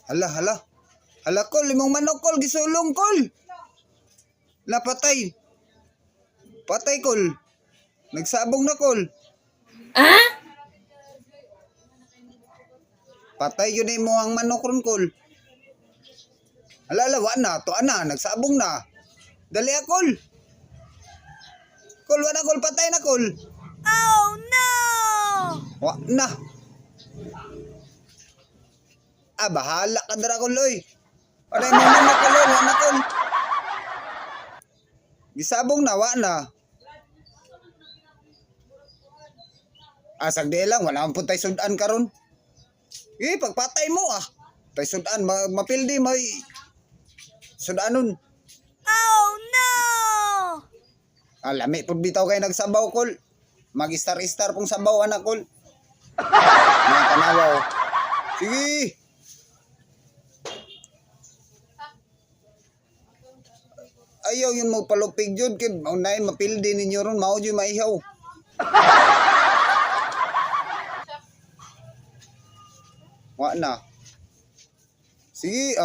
Hala, hala. Hala, kol, limong manok, kol, gisulong, kol. Napatay. Patay, kol. Nagsabong na, kol. Ah? Patay yun mo ang manok ron, kol. Hala, hala, wa na. Tuan na, nagsabong na. Dali, kol. Kol, wa na, kol. Patay na, kol. Oh no! Wa na. Bahala ka dara, kol, oy. Patay mo manok, kol, oy. Wa na, kol. Gisabong na, wa na. Sagdi lang, wala ang puntay sudan karon. Pagpatay mo tay sudan, mapildi, may sudanon. Oh no! Lami pud bitaw kay nagsabaw, kol. Mag-star-star pong sabaw, anak, kol. Mga tanawaw. Sige. Ayaw yun mo palupig yun. Unay mapildi ninyo ron, mao yun maihaw. Wa na. Sige,